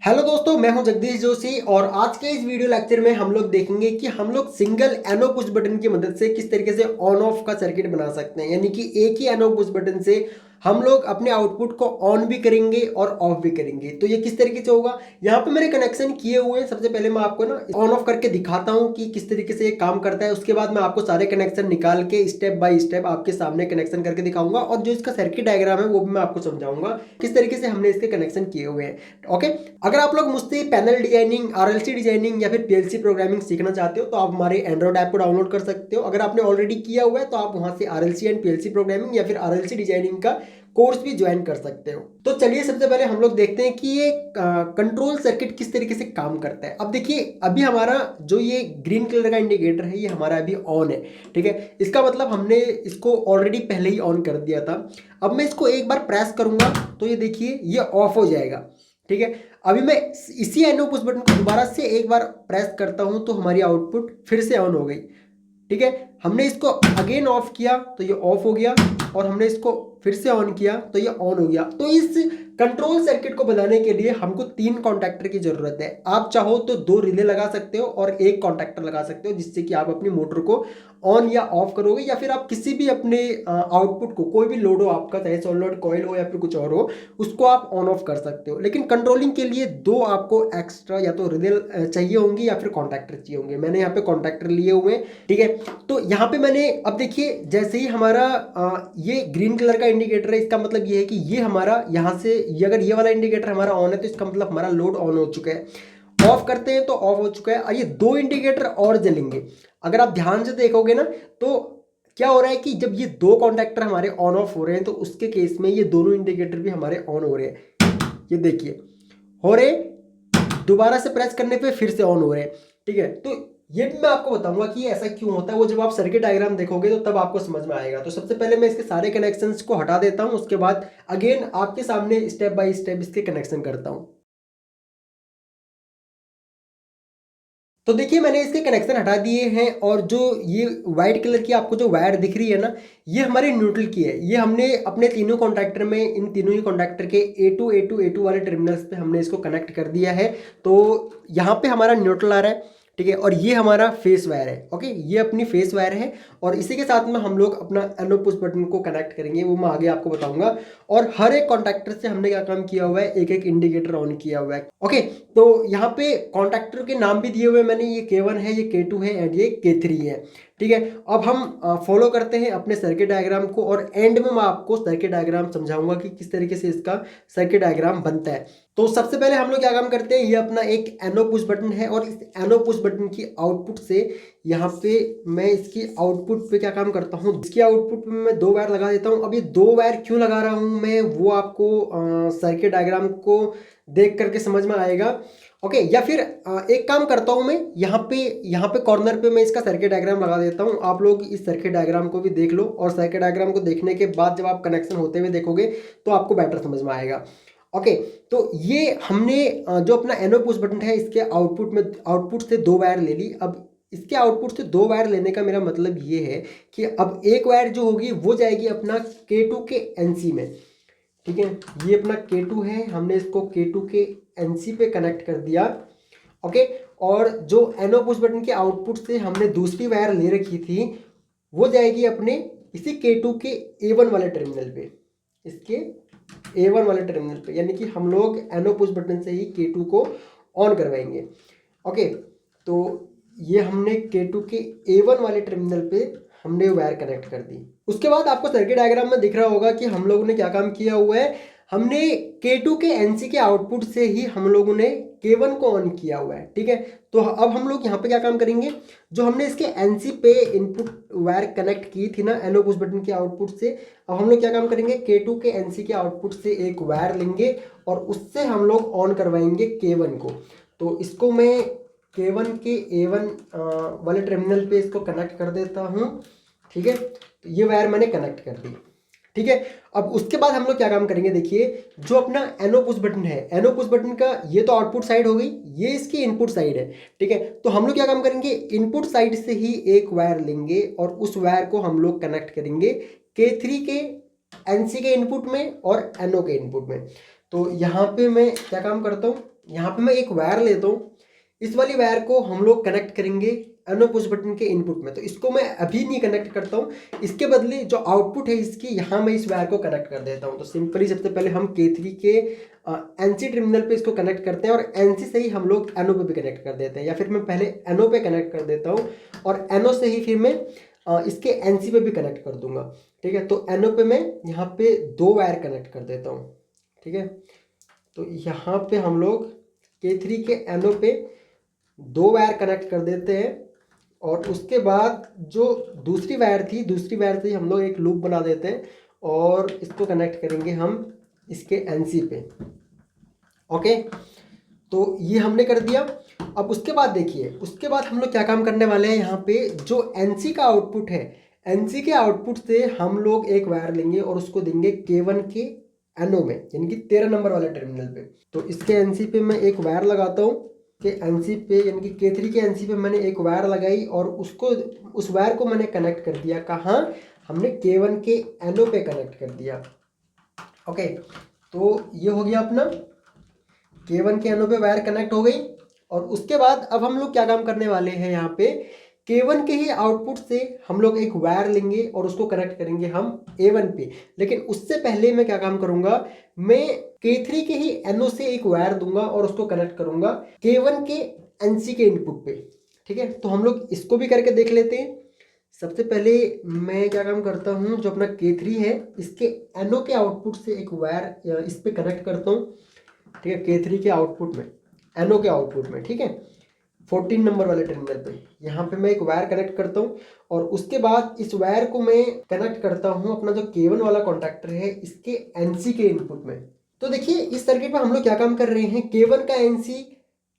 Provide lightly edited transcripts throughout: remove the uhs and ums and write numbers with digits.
Hello दोस्तों, मैं हूं जगदीश जोशी और आज के इस वीडियो लेक्चर में हम लोग देखेंगे कि हम लोग सिंगल एनो पुश बटन की मदद से किस तरीके से ऑन ऑफ का सर्किट बना सकते हैं। यानी कि एक ही एनो पुश बटन से हम लोग अपने आउटपुट को ऑन भी करेंगे और ऑफ भी करेंगे। तो ये किस तरीके से होगा, यहाँ पे मैंने कनेक्शन किए हुए हैं। सबसे पहले मैं आपको ना ऑन ऑफ करके दिखाता हूँ कि किस तरीके से ये काम करता है। उसके बाद मैं आपको सारे कनेक्शन निकाल के स्टेप बाय स्टेप आपके सामने कनेक्शन करके दिखाऊंगा और जो इसका सर्किट डायग्राम है वो भी मैं आपको समझाऊंगा किस तरीके से हमने इसके कनेक्शन किए हुए हैं। ओके, अगर आप लोग मुझसे पैनल डिजाइनिंग, आरएलसी डिजाइनिंग या फिर पीएलसी प्रोग्रामिंग सीखना चाहते हो तो आप हमारे एंड्रॉइड ऐप को डाउनलोड कर सकते हो। अगर आपने ऑलरेडी किया हुआ है तो आप वहां से आरएलसी एंड पीएलसी प्रोग्रामिंग या फिर आरएलसी डिजाइनिंग का कोर्स भी ज्वाइन कर सकते हो। तो चलिए सबसे पहले हम लोग देखते हैं कि ये कंट्रोल सर्किट किस तरीके से काम करता है। अब देखिए, अभी हमारा जो ये ग्रीन कलर का इंडिकेटर है ये हमारा अभी ऑन है। ठीक है, इसका मतलब हमने इसको ऑलरेडी पहले ही ऑन कर दिया था। अब मैं इसको एक बार प्रेस करूंगा तो ये देखिए ये ऑफ हो जाएगा। ठीक है, अभी मैं इसी एनो पुश बटन को दोबारा से एक बार प्रेस करता हूं तो हमारी आउटपुट फिर से ऑन हो गई। ठीक है, हमने इसको अगेन ऑफ किया तो ये ऑफ हो गया और हमने इसको फिर से ऑन किया तो ये ऑन हो गया। तो इस कंट्रोल सर्किट को बनाने के लिए हमको 3 कॉन्टैक्टर की जरूरत है। आप चाहो तो 2 रिले लगा सकते हो और 1 कॉन्टैक्टर लगा सकते हो, जिससे कि आप अपनी मोटर को ऑन या ऑफ करोगे, या फिर आप किसी भी अपने आउटपुट को, कोई भी लोड हो आपका, चाहे सॉलिड कॉइल हो या फिर कुछ और हो, उसको आप ऑन ऑफ कर सकते हो। लेकिन कंट्रोलिंग के लिए 2 आपको एक्स्ट्रा या तो रिले चाहिए होंगे या फिर कॉन्टैक्टर चाहिए होंगे। मैंने यहाँ पे कॉन्टैक्टर लिए हुए हैं। ठीक है, तो यहाँ पे मैंने, अब देखिए जैसे ही हमारा ये ग्रीन कलर का इंडिकेटर है, इसका मतलब ये है कि ये हमारा यहाँ से अगर ये वाला इंडिकेटर हमारा ऑन है तो इसका मतलब हमारा लोड ऑन हो चुका है। ऑफ करते हैं तो ऑफ हो चुका है और ये 2 इंडिकेटर और जलेंगे। अगर आप ध्यान से देखोगे ना तो क्या हो रहा है कि जब ये 2 कॉन्टैक्टर हमारे ऑन ऑफ हो रहे हैं तो उसके केस में ये दोनों इंडिकेटर भी हमारे ऑन हो रहे हैं। ये देखिए हो रहे, दोबारा से प्रेस करने पे फिर से ऑन हो रहे हैं। ठीक है, तो ये भी मैं आपको बताऊंगा कि ये ऐसा क्यों होता है। वो जब आप सर्किट डायग्राम देखोगे तो तब आपको समझ में आएगा। तो सबसे पहले मैं इसके सारे कनेक्शंस को हटा देता हूं, उसके बाद अगेन आपके सामने स्टेप बाय स्टेप इसके कनेक्शन करता हूं। तो देखिए मैंने इसके कनेक्शन हटा दिए हैं और जो ये व्हाइट कलर की आपको जो वायर दिख रही है ना, ये हमारे न्यूट्रल की है। ये हमने अपने तीनों कॉन्टैक्टर में, इन तीनों ही कॉन्टैक्टर के A2 वाले टर्मिनल्स पे हमने इसको कनेक्ट कर दिया है। तो यहाँ पे हमारा न्यूट्रल आ रहा है। ठीक है, और ये हमारा फेस वायर है। ओके, ये अपनी फेस वायर है और इसी के साथ में हम लोग अपना एनो पुश बटन को कनेक्ट करेंगे, वो मैं आगे आपको बताऊंगा। और हर एक कॉन्टैक्टर से हमने क्या काम किया हुआ है, एक एक इंडिकेटर ऑन किया हुआ है। ओके, तो यहाँ पे कॉन्टैक्टर के नाम भी दिए हुए मैंने, ये K1 है, ये K2 है एंड ये K3 है। ठीक है, अब हम फॉलो करते हैं अपने सर्किट डायग्राम को और एंड में मैं आपको सर्किट डायग्राम समझाऊंगा कि किस तरीके से इसका सर्किट डायग्राम बनता है। तो सबसे पहले हम लोग क्या काम करते हैं, ये अपना एक एनो पुश बटन है और इस एनो पुश बटन की आउटपुट से यहाँ पे मैं इसकी आउटपुट पे क्या काम करता हूँ, इसकी आउटपुट पे मैं 2 वायर लगा देता हूँ। अब ये 2 वायर क्यों लगा रहा हूँ मैं, वो आपको सर्किट डायग्राम को देख करके समझ में आएगा। ओके, या फिर एक काम करता हूं मैं, यहाँ पे कॉर्नर पे मैं इसका सर्किट डायग्राम लगा देता हूं। आप लोग इस सर्किट डायग्राम को भी देख लो और सर्किट डायग्राम को देखने के बाद जब आप कनेक्शन होते हुए देखोगे तो आपको बेटर समझ में आएगा। ओके, तो ये हमने जो अपना एनो पुश बटन है इसके आउटपुट से 2 वायर ले ली। अब इसके आउटपुट से 2 वायर लेने का मेरा मतलब ये है कि अब एक वायर जो होगी वो जाएगी अपना K2 के NC में। ठीक है, ये अपना K2 है, हमने इसको K2 के NC पे कनेक्ट कर दिया। ओके, और जो एनो पुश बटन के आउटपुट से हमने दूसरी वायर ले रखी थी वो जाएगी अपने इसी K2 के A1 वाले टर्मिनल पे, इसके A1 वाले टर्मिनल पे, यानी कि हम लोग एनो पुश बटन से ही K2 को ऑन करवाएंगे। ओके, तो ये हमने K2 के A1 वाले टर्मिनल पे हमने वायर कनेक्ट कर दी। उसके बाद आपको सर्किट डायग्राम में दिख रहा होगा कि हम लोगों ने क्या काम किया हुआ है, हमने K2 के NC के आउटपुट से ही हम लोगों ने K1 को ऑन किया हुआ है। ठीक है, तो अब हम लोग यहाँ पे क्या काम करेंगे, जो हमने इसके NC पे इनपुट वायर कनेक्ट की थी ना एनो पुश बटन के आउटपुट से, अब हम लोग क्या काम करेंगे, K2 के NC के आउटपुट से एक वायर लेंगे और उससे हम लोग ऑन करवाएंगे K1 को। तो इसको मैं K1 के A1 वाले टर्मिनल पे इसको कनेक्ट कर देता हूँ। ठीक है, तो ये वायर मैंने कनेक्ट कर दी। ठीक है, अब उसके बाद हम लोग क्या काम करेंगे, देखिए जो अपना एनो पुश बटन है, एनो पुश बटन का ये तो आउटपुट साइड हो गई, ये इसकी इनपुट साइड है। ठीक है, तो हम लोग क्या काम करेंगे, इनपुट साइड से ही एक वायर लेंगे और उस वायर को हम लोग कनेक्ट करेंगे K3 के NC के इनपुट में और NO के इनपुट में। तो यहाँ पे मैं क्या काम करता हूँ, यहाँ पे मैं एक वायर लेता हूँ, इस वाली वायर को हम लोग कनेक्ट करेंगे एनो पुश बटन के इनपुट में। तो इसको मैं अभी नहीं कनेक्ट करता हूँ, इसके बदले जो आउटपुट है इसकी, यहाँ मैं इस वायर को कनेक्ट कर देता हूँ। तो सिंपली सबसे पहले हम K3 के NC टर्मिनल पे इसको कनेक्ट करते हैं और NC से ही हम लोग एनो पे भी कनेक्ट कर देते हैं, या फिर मैं पहले एनो पे कनेक्ट कर देता हूँ और एनो से ही फिर मैं इसके NC पे भी कनेक्ट कर दूंगा। ठीक है, तो एनो पे मैं यहाँ पे 2 वायर कनेक्ट कर देता हूँ। ठीक है, तो यहाँ पे हम लोग K3 के एनो पे 2 वायर कनेक्ट कर देते हैं और उसके बाद जो दूसरी वायर थी, दूसरी वायर से हम लोग एक लूप बना देते हैं और इसको कनेक्ट करेंगे हम इसके NC पे। ओके, तो ये हमने कर दिया। अब उसके बाद देखिए, उसके बाद हम लोग क्या काम करने वाले हैं, यहाँ पे जो NC का आउटपुट है, NC के आउटपुट से हम लोग एक वायर लेंगे और उसको देंगे K1 के एनो में, यानी कि 13 नंबर वाले टर्मिनल पे। तो इसके NC पे मैं एक वायर लगाता हूँ कि NC पे, यानी कि K3 के NC पे मैंने एक वायर लगाई और उसको, उस वायर को मैंने कनेक्ट कर दिया कहाँ, हमने K1 के एनो पे कनेक्ट कर दिया। ओके, तो ये हो गया अपना K1 के एनो पे वायर कनेक्ट हो गई। और उसके बाद अब हम लोग क्या काम करने वाले हैं, यहाँ पे K1 के ही आउटपुट से हम लोग एक वायर लेंगे और उसको कनेक्ट करेंगे हम A1 पे। लेकिन उससे पहले मैं क्या काम करूंगा, मैं K3 के ही NO से एक वायर दूंगा और उसको कनेक्ट करूंगा K1 के NC के इनपुट पे। ठीक है, तो हम लोग इसको भी करके देख लेते हैं। सबसे पहले मैं क्या काम करता हूँ, जो अपना K3 है इसके NO के आउटपुट से एक वायर इस पे कनेक्ट करता हूँ। ठीक है, K3 के आउटपुट में, NO के आउटपुट में, ठीक है, 14 नंबर वाले टर्मिनल पे यहाँ पे मैं एक वायर कनेक्ट करता हूँ और उसके बाद इस वायर को मैं कनेक्ट करता हूँ अपना जो K1 वाला कॉन्टैक्टर है इसके NC के इनपुट में। तो देखिए इस सर्किट में हम लोग क्या काम कर रहे हैं, K1 का NC,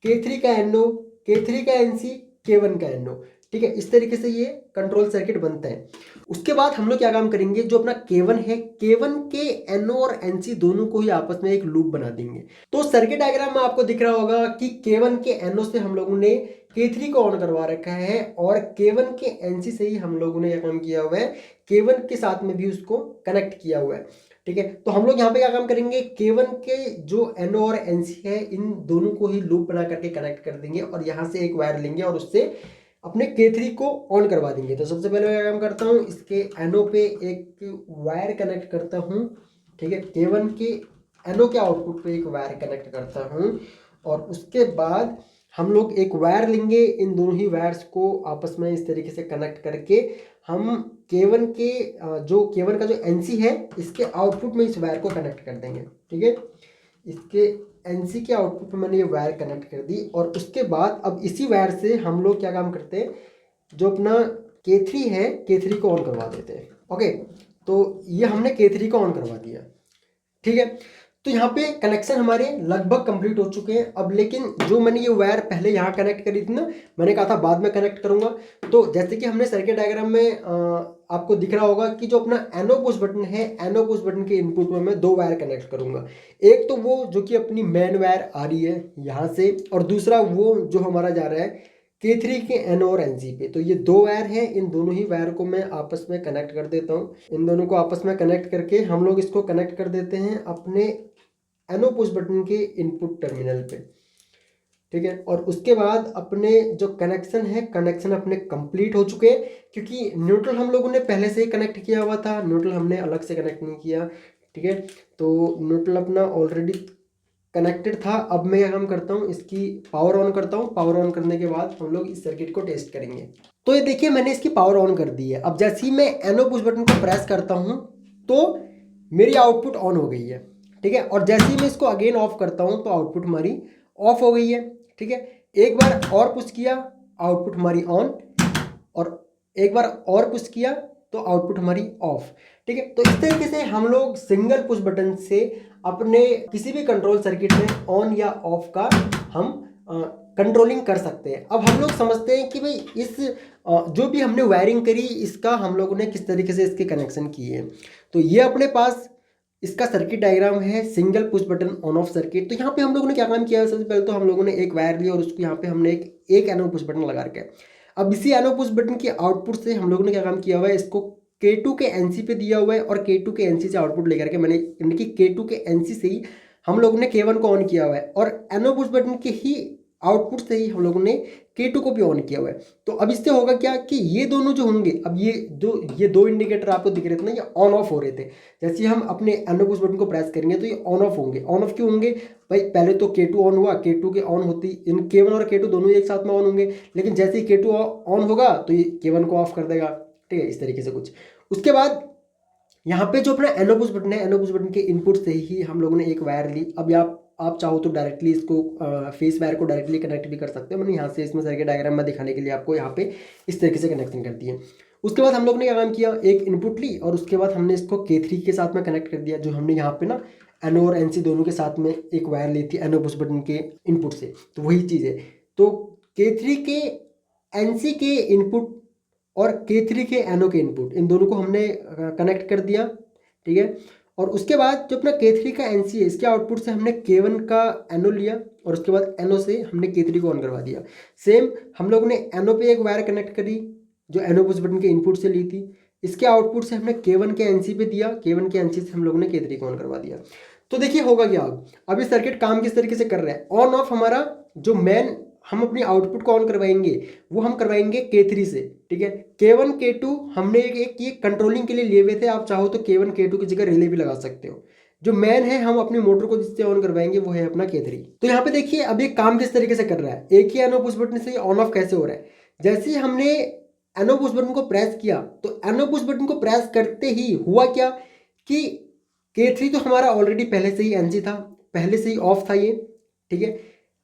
K3 का NO, K3 का NC, K1 का NO। ठीक है, इस तरीके से ये कंट्रोल सर्किट बनता है। उसके बाद हम लोग क्या काम करेंगे, जो अपना K1 है, K1 के NO और NC दोनों को ही आपस में एक लूप बना देंगे। तो सर्किट डायग्राम में आपको दिख रहा होगा कि K1 के NO से हम लोगों ने K3 को ऑन करवा रखा है और K1 के NC से ही हम लोगों ने यह काम किया हुआ है, K1 के साथ में भी उसको कनेक्ट किया हुआ है। ठीक है, तो हम लोग यहाँ पे क्या काम करेंगे, K1 के जो NO और NC है इन दोनों को ही लूप बना करके कनेक्ट कर देंगे और यहाँ से एक वायर लेंगे और उससे अपने K3 को ऑन करवा देंगे। तो सबसे पहले मैं क्या काम करता हूँ, इसके NO पे एक वायर कनेक्ट करता हूँ। ठीक है, K1 के NO के आउटपुट पे एक वायर कनेक्ट करता हूँ और उसके बाद हम लोग एक वायर लेंगे, इन दोनों ही वायर्स को आपस में इस तरीके से कनेक्ट करके हम K1 के जो K1 का जो NC है इसके आउटपुट में इस वायर को कनेक्ट कर देंगे। ठीक है, इसके NC के आउटपुट पे मैंने ये वायर कनेक्ट कर दी और उसके बाद अब इसी वायर से हम लोग क्या काम करते हैं, जो अपना K3 है, K3 को ऑन करवा देते हैं। ओके, तो ये हमने K3 को ऑन करवा दिया। ठीक है, तो यहाँ पे कनेक्शन हमारे लगभग कंप्लीट हो चुके हैं। अब लेकिन जो मैंने ये वायर पहले यहाँ कनेक्ट करी थी ना, मैंने कहा था बाद में कनेक्ट करूंगा, तो जैसे कि हमने सर्किट डायग्राम में आपको दिख रहा होगा कि जो अपना एनो पुश बटन है, एनो पुश बटन के इनपुट में मैं 2 वायर कनेक्ट करूंगा। एक तो वो जो कि अपनी मेन वायर आ रही है यहाँ से, और दूसरा वो जो हमारा जा रहा है K3 के NO और NC पे। तो ये 2 वायर हैं, इन दोनों ही वायर को मैं आपस में कनेक्ट कर देता हूँ। इन दोनों को आपस में कनेक्ट करके हम लोग इसको कनेक्ट कर देते हैं अपने NO पुश बटन के इनपुट टर्मिनल पे। ठीक है, और उसके बाद अपने जो कनेक्शन है, कनेक्शन अपने कंप्लीट हो चुके हैं, क्योंकि न्यूट्रल हम लोगों ने पहले से ही कनेक्ट किया हुआ था, न्यूट्रल हमने अलग से कनेक्ट नहीं किया। ठीक है, तो न्यूट्रल अपना ऑलरेडी कनेक्टेड था। अब मैं क्या काम करता हूँ, इसकी पावर ऑन करता हूँ। पावर ऑन करने के बाद हम लोग इस सर्किट को टेस्ट करेंगे। तो ये देखिए मैंने इसकी पावर ऑन कर दी है। अब जैसे ही मैं NO पुश बटन को प्रेस करता हूँ तो मेरी आउटपुट ऑन हो गई है। ठीक है, और जैसे ही मैं इसको अगेन ऑफ करता हूँ तो आउटपुट हमारी ऑफ हो गई है। ठीक है, एक बार और पुश किया, आउटपुट हमारी ऑन, और एक बार और पुश किया तो आउटपुट हमारी ऑफ। ठीक है, तो इस तरीके से हम लोग सिंगल पुश बटन से अपने किसी भी कंट्रोल सर्किट में ऑन या ऑफ का हम कंट्रोलिंग कर सकते हैं। अब हम लोग समझते हैं कि भाई इस जो भी हमने वायरिंग करी इसका हम लोगों ने किस तरीके से इसके कनेक्शन किए हैं। तो ये अपने पास इसका सर्किट डायग्राम है, single push button on off circuit. तो यहाँ पे हम लोगों ने क्या काम किया है, सबसे पहले तो हम लोगों ने एक वायर लिया और उसको यहाँ पे हमने एक एनो पुश बटन लगा रखा है। अब इसी एनो पुश बटन के आउटपुट से हम लोगों ने क्या काम किया हुआ है, इसको K2 के NC पे दिया हुआ है और K2 के NC से आउटपुट लेकर के मैंने, यानी कि K2 के NC से ही हम लोगों ने K1 को ऑन किया हुआ है और NO पुश बटन के ही आउटपुट से ही हम लोगों ने K2 को भी ऑन किया हुआ है। तो अब इससे होगा क्या कि ये दोनों जो होंगे, अब ये दो इंडिकेटर आपको दिख रहे थे ना, ये ऑन ऑफ हो रहे थे। जैसे ही हम अपने NO पुश बटन को प्रेस करेंगे तो ये ऑन ऑफ होंगे। ऑन ऑफ क्यों होंगे भाई? पहले तो K2 ऑन हुआ, K2 के ऑन होती इन K1 और K2 दोनों ही एक साथ में ऑन होंगे, लेकिन जैसे ही K2 ऑन होगा तो ये K1 को ऑफ कर देगा। ठीक है, इस तरीके से कुछ। उसके बाद यहाँ पे जो अपना NO पुश बटन है, NO पुश बटन के इनपुट से ही हम लोगों ने एक वायर ली। अब आप चाहो तो डायरेक्टली इसको फेस वायर को डायरेक्टली कनेक्ट भी कर सकते हो। मैंने यहाँ से इसमें सर्किट डायग्राम में दिखाने के लिए आपको यहाँ पे इस तरीके से कनेक्शन कर दिए। उसके बाद हम लोग ने क्या काम किया, एक इनपुट ली और उसके बाद हमने इसको K3 के साथ में कनेक्ट कर दिया। जो हमने यहाँ पे ना NO और NC दोनों के साथ में एक वायर ली थी NO पुश बटन के इनपुट से, तो वही चीज़ है। तो K3 के NC के इनपुट और K3 के NO के इनपुट, इन दोनों को हमने कनेक्ट कर दिया। ठीक है, और उसके बाद जो अपना K3 का NC है, इसके आउटपुट से हमने K1 का NO लिया और उसके बाद NO से हमने K3 को ऑन करवा दिया। सेम हम लोग ने NO पे एक वायर कनेक्ट करी जो NO पुश बटन के इनपुट से ली थी। इसके आउटपुट से हमने K1 के NC पे दिया, K1 के NC से हम लोग ने K3 को ऑन करवा दिया। तो देखिए होगा क्या, अब ये सर्किट काम किस तरीके से कर रहा है। ऑन ऑफ हमारा जो मेन हम अपनी आउटपुट को ऑन करवाएंगे वो हम करवाएंगे K3 से। ठीक है, K1 K2 हमने एक ये कंट्रोलिंग के लिए लिए हुए थे। आप चाहो तो K1 K2 की जगह रिले भी लगा सकते हो। जो मेन है हम अपनी मोटर को जिससे ऑन करवाएंगे वो है अपना K3। तो यहाँ पे देखिए अब ये काम किस तरीके से कर रहा है, एक ही NO पुश बटन से ऑन ऑफ कैसे हो रहा है। जैसे ही हमने NO पुश बटन को प्रेस किया तो NO पुश बटन को प्रेस करते ही हुआ क्या कि K3 तो हमारा ऑलरेडी पहले से ही NC था, पहले से ही ऑफ था ये। ठीक है,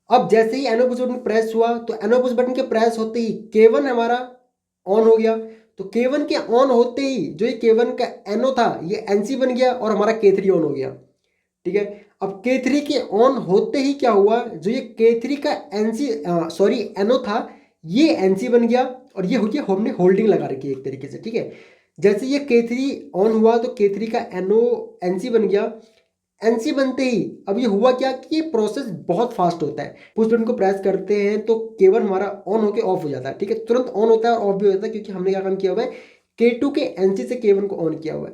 अब जैसे ही NO पुश बटन प्रेस हुआ तो NO पुश बटन के प्रेस होते ही K1 हमारा ऑन हो गया। तो K1 के ऑन होते ही जो ये K1 का NO था ये NC बन गया और हमारा K3 ऑन हो गया। ठीक है, अब K3 के ऑन होते ही क्या हुआ, जो ये K3 का NO था ये NC बन गया और ये हमने होल्डिंग लगा रखी है एक तरीके से। ठीक है, जैसे ये K3 ऑन हुआ तो K3 का NO NC बन गया। NC बनते ही अब ये हुआ क्या कि ये प्रोसेस बहुत फास्ट होता है। पुश बटन को प्रेस करते हैं तो K1 हमारा ऑन होके ऑफ हो जाता है। ठीक है, तुरंत ऑन होता है और ऑफ भी हो जाता है क्योंकि हमने क्या काम किया हुआ है, K2 के NC से K1 को ऑन किया हुआ है।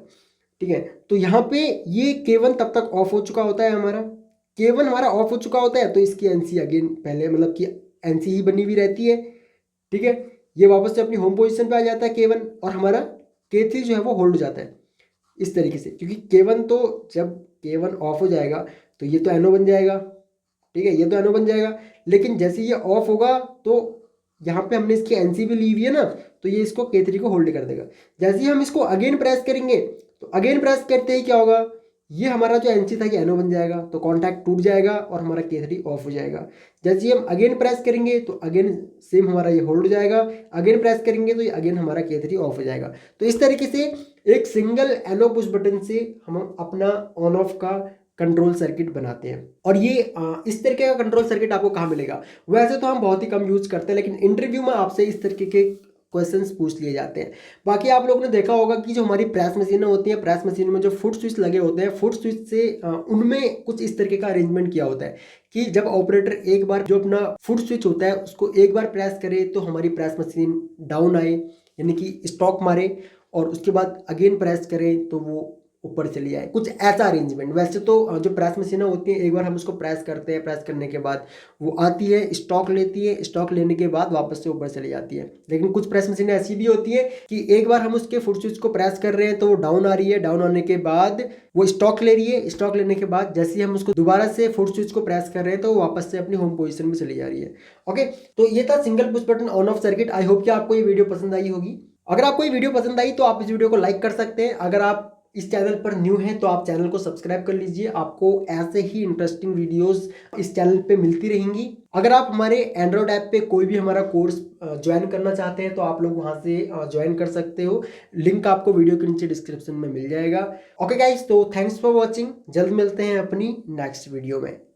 ठीक है, तो यहाँ पे ये K1 तब तक ऑफ हो चुका होता है, हमारा K1 हमारा ऑफ हो चुका होता है तो इसकी NC अगेन पहले मतलब कि NC ही बनी हुई रहती है। ठीक है, ये वापस से अपनी होम पोजिशन पे आ जाता है K1 और हमारा K3 जो है वो होल्ड हो जाता है इस तरीके से, क्योंकि K1 तो जब K1 ऑफ हो जाएगा तो ये तो NO बन जाएगा। ठीक है, ये तो NO बन जाएगा, लेकिन जैसे ये ऑफ होगा तो यहाँ पे हमने इसकी NC भी ली हुई है ना, तो ये इसको K3 को होल्ड कर देगा। जैसे ही हम इसको अगेन प्रेस करेंगे तो अगेन प्रेस करते ही क्या होगा, ये हमारा जो NC था ये NO बन जाएगा, तो कॉन्टैक्ट टूट जाएगा और हमारा K3 ऑफ हो जाएगा। जैसे ही हम अगेन प्रेस करेंगे तो अगेन सेम हमारा ये होल्ड हो जाएगा, अगेन प्रेस करेंगे तो ये अगेन हमारा K3 ऑफ हो जाएगा। तो इस तरीके से एक सिंगल NO पुश बटन से हम अपना ऑन ऑफ का कंट्रोल सर्किट बनाते हैं। और ये इस तरीके का कंट्रोल सर्किट आपको कहाँ मिलेगा, वैसे तो हम बहुत ही कम यूज करते हैं, लेकिन इंटरव्यू में आपसे इस तरीके के क्वेश्चंस पूछ लिए जाते हैं। बाकी आप लोगों ने देखा होगा कि जो हमारी प्रेस मशीनें होती हैं, प्रेस मशीन में जो फुट स्विच लगे होते हैं, फुट स्विच से उनमें कुछ इस तरीके का अरेंजमेंट किया होता है कि जब ऑपरेटर एक बार जो अपना फुट स्विच होता है उसको एक बार प्रेस करे तो हमारी प्रेस मशीन डाउन आए, यानी कि स्टॉक मारे, और उसके बाद अगेन प्रेस करें तो वो ऊपर चली जाए, कुछ ऐसा अरेंजमेंट। वैसे तो जो प्रेस मशीनें होती हैं एक बार हम उसको प्रेस करते हैं, प्रेस करने के बाद वो आती है, स्टॉक लेती है, स्टॉक लेने के बाद वापस से ऊपर चली जाती है। लेकिन कुछ प्रेस मशीनें ऐसी भी होती है कि एक बार हम उसके फुट स्विच को प्रेस कर रहे हैं तो वो डाउन आ रही है, डाउन आने के बाद वो स्टॉक ले रही है, स्टॉक लेने के बाद जैसे ही हम उसको दोबारा से फुट स्विच को प्रेस कर रहे हैं तो वो वापस से अपनी होम पोजीशन में चली जा रही है। ओके, तो ये था single push button on off circuit. I hope कि आपको ये वीडियो पसंद आई होगी। अगर आपको ये वीडियो पसंद आई तो आप इस वीडियो को लाइक कर सकते हैं। अगर आप इस चैनल पर न्यू हैं तो आप चैनल को सब्सक्राइब कर लीजिए, आपको ऐसे ही इंटरेस्टिंग वीडियोस इस चैनल पे मिलती रहेंगी। अगर आप हमारे एंड्रॉयड ऐप पे कोई भी हमारा कोर्स ज्वाइन करना चाहते हैं तो आप लोग वहां से ज्वाइन कर सकते हो, लिंक आपको वीडियो के नीचे डिस्क्रिप्शन में मिल जाएगा। ओके गाइस, तो थैंक्स फॉर वॉचिंग, जल्द मिलते हैं अपनी नेक्स्ट वीडियो में।